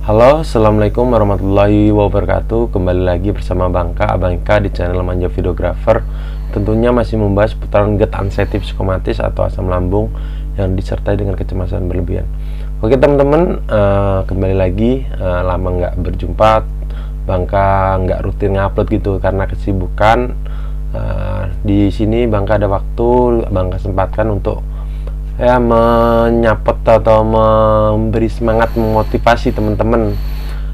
Halo, assalamualaikum warahmatullahi wabarakatuh. Kembali lagi bersama Bangka, Abang Ika di channel Manja Videographer. Tentunya masih membahas putaran GERD anxiety psikomatis atau asam lambung yang disertai dengan kecemasan berlebihan. Oke teman-teman, kembali lagi. Lama nggak berjumpa, Bangka nggak rutin ngupload gitu karena kesibukan. Di sini Bangka ada waktu, Bangka sempatkan untuk menyapot atau memberi semangat, memotivasi teman-teman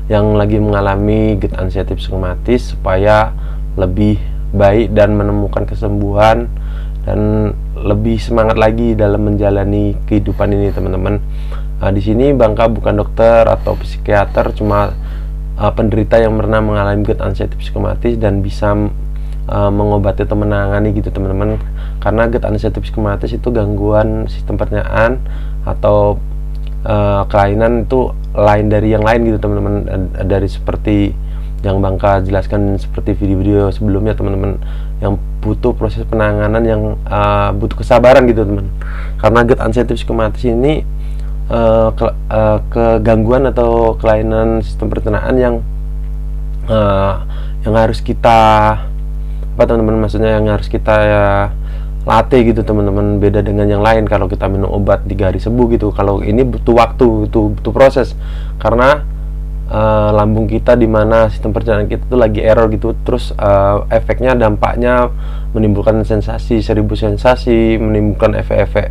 yang lagi mengalami GERD anxiety psikomatis supaya lebih baik dan menemukan kesembuhan dan lebih semangat lagi dalam menjalani kehidupan ini teman-teman. Di sini Bangka bukan dokter atau psikiater, cuma penderita yang pernah mengalami GERD anxiety psikomatis dan bisa mengobati atau menangani gitu teman-teman. Karena GERD anxiety psikomatis itu gangguan sistem pencernaan atau kelainan itu lain dari yang lain gitu teman-teman, dari seperti yang Bangka jelaskan seperti video-video sebelumnya teman-teman, yang butuh proses penanganan yang butuh kesabaran gitu teman. Karena GERD anxiety psikomatis ini kegangguan atau kelainan sistem pencernaan yang harus kita teman-teman, maksudnya yang harus kita latih gitu teman-teman. Beda dengan yang lain, kalau kita minum obat 3 hari sembuh gitu. Kalau ini butuh waktu, butuh proses, karena lambung kita, dimana sistem pencernaan kita itu lagi error gitu. Terus efeknya, dampaknya menimbulkan sensasi, 1000 sensasi, menimbulkan efek-efek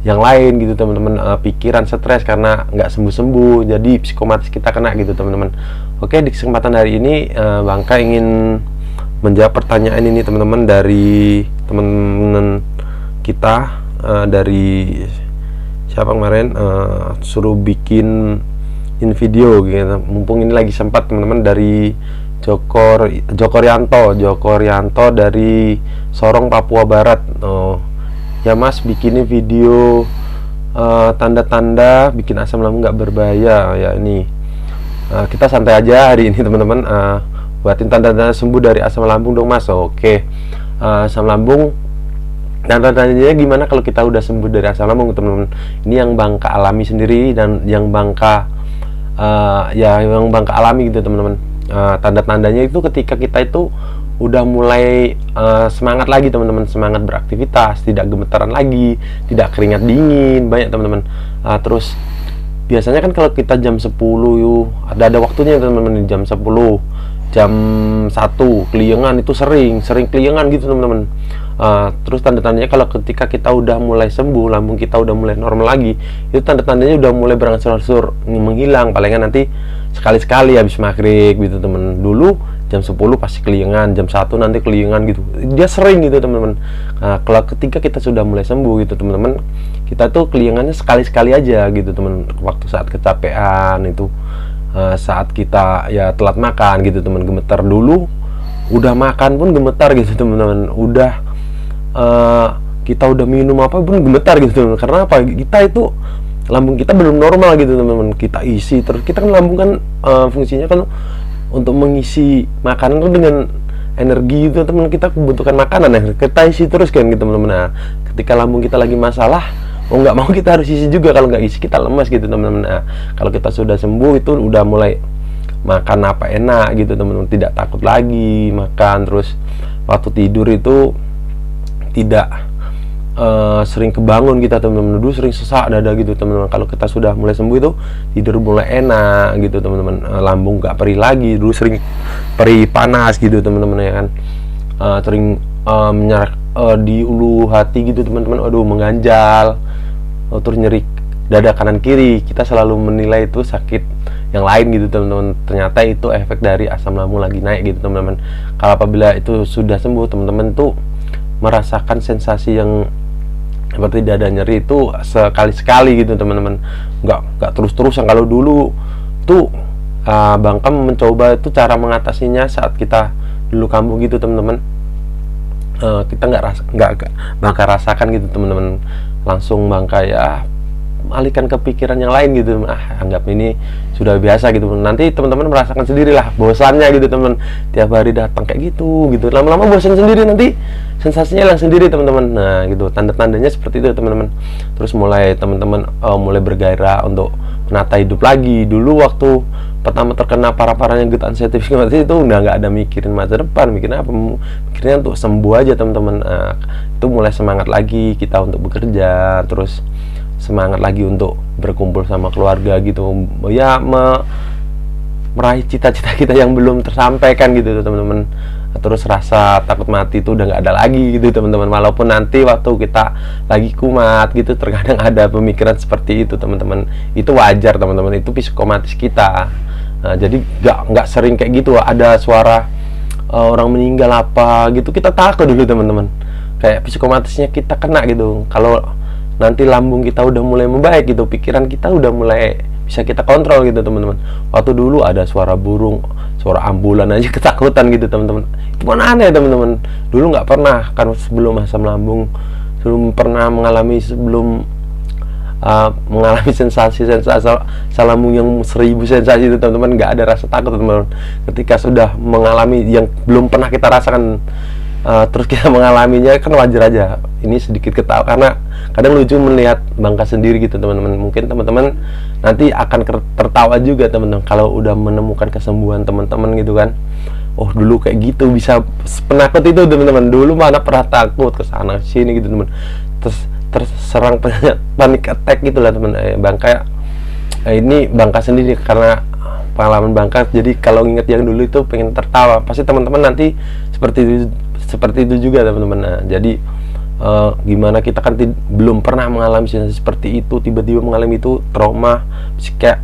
yang lain gitu teman-teman, pikiran, stres karena nggak sembuh-sembuh, jadi psikomatis kita kena gitu teman-teman. Oke, di kesempatan hari ini Bangka ingin menjawab pertanyaan ini teman-teman dari teman-teman kita, dari siapa kemarin suruh bikin video gitu. Mumpung ini lagi sempat teman-teman, dari Joko Rianto dari Sorong, Papua Barat. Ya Mas, bikinin video tanda-tanda bikin asam lambung nggak berbahaya ya. Ini kita santai aja hari ini teman-teman. Buatin tanda-tanda sembuh dari asam lambung dong Mas. Oke, asam lambung dan tanda-tandanya gimana kalau kita udah sembuh dari asam lambung teman-teman. Ini yang Bangka alami sendiri dan yang Bangka alami gitu teman-teman. Tanda-tandanya itu ketika kita itu udah mulai semangat lagi teman-teman, semangat beraktivitas, tidak gemetaran lagi, tidak keringat dingin banyak teman-teman. Terus biasanya kan kalau kita jam 10 ada waktunya teman-teman, jam 10, jam 1 keliengan, itu sering keliengan gitu teman-teman. Terus tanda-tandanya kalau ketika kita udah mulai sembuh, lambung kita udah mulai normal lagi, itu tanda-tandanya udah mulai berangsur-angsur menghilang. Palingan nanti sekali-sekali habis maghrib gitu teman. Dulu jam 10 pasti keliengan, jam 1 nanti keliengan gitu. Dia sering gitu teman-teman. Kalau ketika kita sudah mulai sembuh gitu teman-teman, kita tuh keliengannya sekali-sekali aja gitu teman. Waktu saat kecapean itu, saat kita ya telat makan gitu teman, gemetar. Dulu udah makan pun gemetar gitu teman-teman. Udah kita udah minum apa pun gemetar gitu teman. Karena apa? Kita itu lambung kita belum normal gitu teman-teman. Kita isi terus, kita kan lambung kan fungsinya kan untuk mengisi makanan tuh dengan energi itu teman. Kita membutuhkan makanan ya, kita isi terus kan gitu teman-teman. Nah, ketika lambung kita lagi masalah, mau nggak mau kita harus isi juga. Kalau nggak isi kita lemas gitu teman-teman. Nah, kalau kita sudah sembuh itu udah mulai makan apa enak gitu teman-teman, tidak takut lagi makan. Terus waktu tidur itu tidak sering kebangun kita teman-teman. Dulu sering sesak dada gitu teman-teman. Kalau kita sudah mulai sembuh itu tidur mulai enak gitu teman-teman. Lambung nggak perih lagi. Dulu sering perih panas gitu teman-teman ya kan. Sering menyarak di ulu hati gitu teman-teman. Aduh, mengganjal. Terus nyeri dada kanan kiri. Kita selalu menilai itu sakit yang lain gitu teman-teman. Ternyata itu efek dari asam lambung lagi naik gitu teman-teman. Kalau apabila itu sudah sembuh, teman-teman tuh merasakan sensasi yang seperti dada nyeri itu sekali-sekali gitu teman-teman, nggak terus-terusan. Kalau dulu tuh Bangka mencoba itu cara mengatasinya saat kita dulu kampung gitu teman-teman. Kita nggak Bangka rasakan gitu teman-teman, langsung Bangka ya alihkan ke pikiran yang lain gitu. Anggap ini sudah biasa gitu. Nanti teman-teman merasakan sendirilah bosannya gitu teman, tiap hari datang kayak gitu lama-lama bosan sendiri, nanti sensasinya hilang sendiri teman-teman. Nah gitu, tanda-tandanya seperti itu teman-teman. Terus mulai teman-teman mulai bergairah untuk menata hidup lagi. Dulu waktu pertama terkena parah-parahnya gut anxiety psikomatis itu udah nggak ada mikirin masa depan, mikirin apa, mikirnya untuk sembuh aja teman-teman. Itu mulai semangat lagi kita untuk bekerja, terus semangat lagi untuk berkumpul sama keluarga gitu ya, meraih cita-cita kita yang belum tersampaikan gitu teman-teman. Terus rasa takut mati itu udah nggak ada lagi gitu teman-teman, walaupun nanti waktu kita lagi kumat gitu terkadang ada pemikiran seperti itu teman-teman. Itu wajar teman-teman, itu psikomatis kita. Jadi nggak sering kayak gitu ada suara orang meninggal apa gitu kita takut dulu teman-teman, kayak psikomatisnya kita kena gitu. Kalau nanti lambung kita udah mulai membaik gitu, pikiran kita udah mulai bisa kita kontrol gitu teman-teman. Waktu dulu ada suara burung, suara ambulan aja ketakutan gitu teman-teman. Itu kan aneh teman-teman. Dulu nggak pernah kan, sebelum asam lambung, belum pernah mengalami sensasi asam lambung yang 1000 sensasi itu teman-teman. Nggak ada rasa takut teman-teman. Ketika sudah mengalami yang belum pernah kita rasakan, terus kita mengalaminya kan wajar aja. Ini sedikit ketawa karena kadang lucu melihat Bangka sendiri gitu teman-teman. Mungkin teman-teman nanti akan tertawa juga teman-teman kalau udah menemukan kesembuhan teman-teman gitu kan. Oh dulu kayak gitu, bisa penakut itu teman-teman. Dulu mana pernah takut ke sana sini gitu teman. Terus terserang panik attack gitu lah teman. Bangka ini Bangka sendiri karena pengalaman Bangka. Jadi kalau inget yang dulu itu pengen tertawa. Pasti teman-teman nanti seperti itu juga teman-teman. Jadi gimana kita kan belum pernah mengalami sensasi seperti itu, tiba-tiba mengalami itu, trauma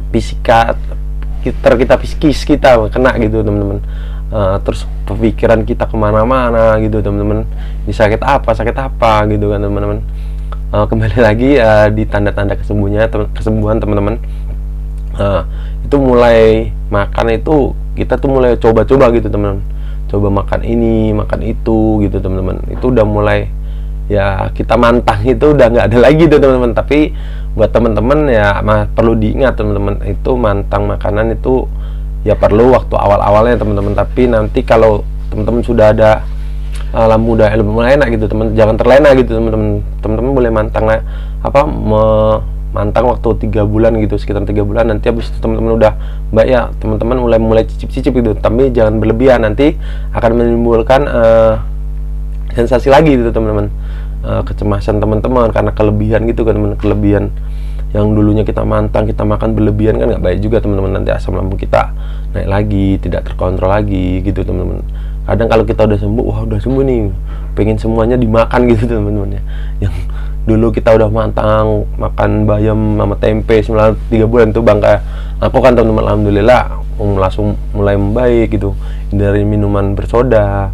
fisika kita psikis kita kena gitu teman-teman. Terus pikiran kita kemana-mana gitu teman-teman. Ini sakit apa gitu kan teman-teman. Kembali lagi di tanda-tanda kesembuhan teman-teman. Itu mulai makan itu kita tuh mulai coba-coba gitu teman-teman. Coba makan ini, makan itu gitu teman-teman. Itu udah mulai ya kita mantang, itu udah nggak ada lagi tuh teman-teman. Tapi buat teman-teman ya perlu diingat teman-teman, itu mantang makanan itu ya perlu waktu awal-awalnya teman-teman. Tapi nanti kalau teman-teman sudah ada lambung udah mulai enak gitu teman, jangan terlena gitu teman-teman. Teman-teman boleh mantang mantang waktu 3 bulan gitu, sekitar 3 bulan. Nanti habis itu teman-teman udah baik ya, teman-teman mulai cicip-cicip gitu, tapi jangan berlebihan, nanti akan menimbulkan sensasi lagi gitu teman-teman. Kecemasan teman-teman karena kelebihan gitu kan teman, kelebihan yang dulunya kita mantang, kita makan berlebihan kan nggak baik juga teman-teman. Nanti asam lambung kita naik lagi, tidak terkontrol lagi gitu teman-teman. Kadang kalau kita udah sembuh, wah udah sembuh nih, pengen semuanya dimakan gitu teman-teman ya. Yang dulu kita udah mantang makan bayam sama tempe 3 bulan tuh Bangka aku kan teman-teman, alhamdulillah langsung mulai membaik gitu. Dari minuman bersoda,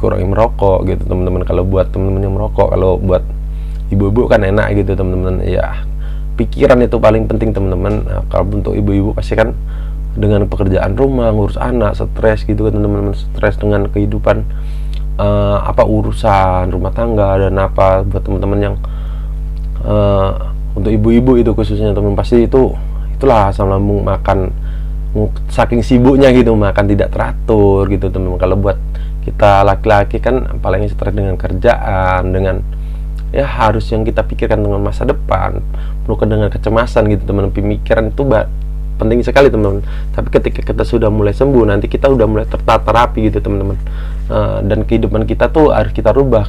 kurangi merokok gitu teman-teman. Kalau buat teman-teman yang merokok, kalau buat ibu-ibu kan enak gitu teman-teman ya. Pikiran itu paling penting teman-teman. Kalau untuk ibu-ibu pasti kan dengan pekerjaan rumah, ngurus anak, stres gitu kan teman-teman, stres dengan kehidupan urusan rumah tangga dan apa. Buat teman-teman yang untuk ibu-ibu itu khususnya teman, pasti itulah asam lambung, makan saking sibuknya gitu, makan tidak teratur gitu teman-teman. Kalau buat kita laki-laki kan apalagi stres dengan kerjaan, dengan ya harus yang kita pikirkan dengan masa depan, penuh dengan kecemasan gitu teman-teman. Pemikiran itu penting sekali teman-teman. Tapi ketika kita sudah mulai sembuh, nanti kita udah mulai tertata rapi gitu teman-teman. Dan kehidupan kita tuh harus kita rubah.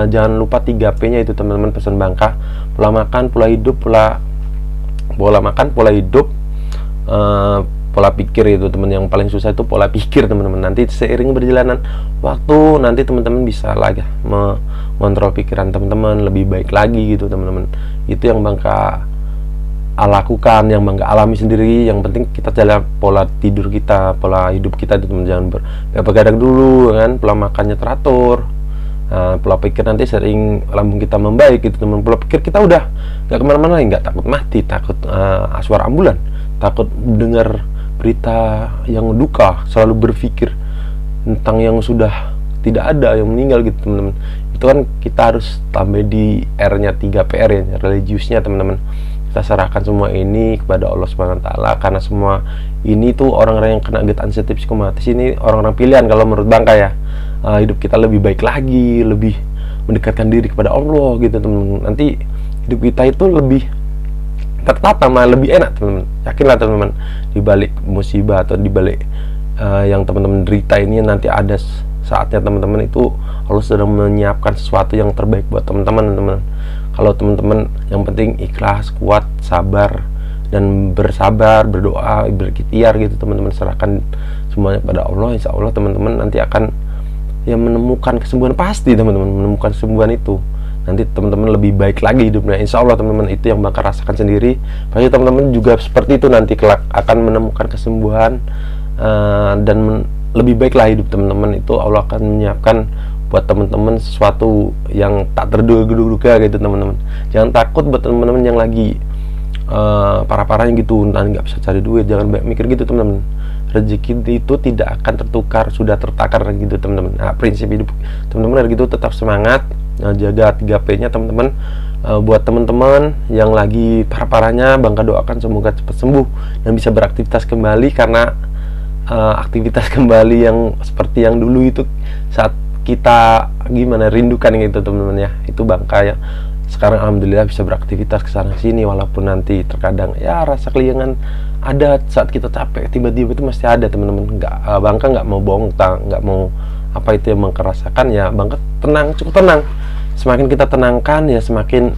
Jangan lupa 3P-nya itu teman-teman, pesan Bangka: pola makan, pola hidup, pola makan, pola hidup, pola pikir itu teman. Yang paling susah itu pola pikir teman-teman. Nanti seiring berjalanan waktu, nanti teman-teman bisa lagi mengontrol pikiran teman-teman lebih baik lagi gitu teman-teman. Itu yang Bangka lakukan, yang Bangka alami sendiri. Yang penting kita jalan pola tidur kita, pola hidup kita itu teman. Jangan begadang dulu kan, pola makannya teratur. Pola pikir nanti sering lambung kita membaik gitu teman. Pola pikir kita udah nggak kemana-mana lagi, nggak takut mati, takut suara ambulan, takut dengar berita yang duka, selalu berpikir tentang yang sudah tidak ada, yang meninggal gitu teman-teman. Itu kan kita harus tambah di R-nya 3PR ya, religiusnya teman-teman. Kita serahkan semua ini kepada Allah Subhanahu wa taala, karena semua ini tuh orang-orang yang kena gut anxiety psikomatis ini orang-orang pilihan kalau menurut Bangka ya. Hidup kita lebih baik lagi, lebih mendekatkan diri kepada Allah gitu teman-teman. Nanti hidup kita itu lebih tertata, malah lebih enak teman-teman. Yakinlah teman-teman, di balik musibah atau di balik yang teman-teman derita ini nanti ada saatnya teman-teman itu Allah sedang menyiapkan sesuatu yang terbaik buat teman-teman. Kalau teman-teman yang penting ikhlas, kuat, sabar, dan bersabar, berdoa, berikhtiar gitu teman-teman, serahkan semuanya pada Allah. Insya Allah teman-teman nanti akan ya menemukan kesembuhan, pasti teman-teman menemukan kesembuhan itu. Nanti teman-teman lebih baik lagi hidupnya, insya Allah teman-teman. Itu yang bakal rasakan sendiri. Pasti teman-teman juga seperti itu, nanti kelak akan menemukan kesembuhan dan lebih baik lah hidup teman-teman. Itu Allah akan menyiapkan buat teman-teman sesuatu yang tak terduga-duga gitu teman-teman. Jangan takut buat teman-teman yang lagi parah-parahnya gitu, nanti nggak bisa cari duit. Jangan banyak mikir gitu teman-teman. Rezeki itu tidak akan tertukar, sudah tertakar gitu teman-teman. Nah, prinsip hidup teman-teman gitu, tetap semangat, jaga 3P-nya teman-teman. Buat teman-teman yang lagi parah-parahnya, Bangka doakan semoga cepat sembuh dan bisa beraktivitas kembali, karena aktivitas kembali yang seperti yang dulu itu saat kita gimana rindukan gitu teman-teman ya. Itu Bangka ya sekarang alhamdulillah bisa beraktivitas kesana sini, walaupun nanti terkadang ya rasa keliangan ada saat kita capek, tiba-tiba itu mesti ada teman-teman. Bangka nggak mau bohong, nggak mau apa itu yang Bangka rasakan ya. Bangka tenang, cukup tenang. Semakin kita tenangkan ya semakin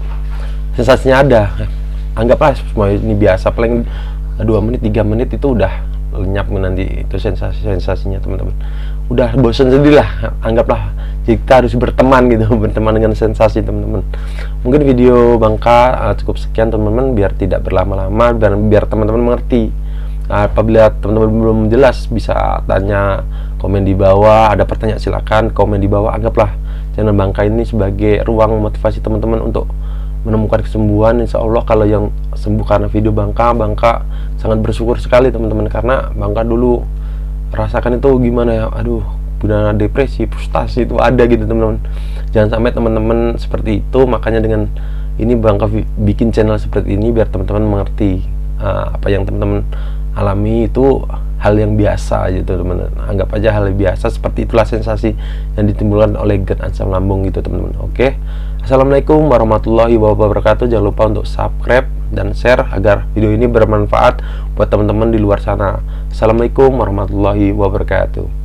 sensasinya ada. Anggaplah semua ini biasa, paling 2 menit 3 menit itu udah lenyap nanti itu sensasinya teman-teman. Udah bosan sendirilah, anggaplah. Jadi kita harus berteman gitu, berteman dengan sensasi teman-teman. Mungkin video Bangka cukup sekian teman-teman, biar tidak berlama-lama, biar teman-teman mengerti. Apabila teman-teman belum jelas bisa tanya, komen di bawah. Ada pertanyaan silakan komen di bawah. Anggaplah channel Bangka ini sebagai ruang motivasi teman-teman untuk menemukan kesembuhan. Insya Allah kalau yang sembuh karena video Bangka sangat bersyukur sekali teman-teman, karena Bangka dulu rasakan itu gimana ya, aduh, udah depresi, frustasi itu ada gitu teman-teman. Jangan sampai teman-teman seperti itu. Makanya dengan ini Bangka bikin channel seperti ini biar teman-teman mengerti apa yang teman-teman alami itu hal yang biasa gitu teman-teman. Anggap aja hal yang biasa, seperti itulah sensasi yang ditimbulkan oleh GERD asam lambung gitu teman-teman. Oke. Assalamualaikum warahmatullahi wabarakatuh. Jangan lupa untuk subscribe dan share agar video ini bermanfaat buat teman-teman di luar sana. Assalamualaikum warahmatullahi wabarakatuh.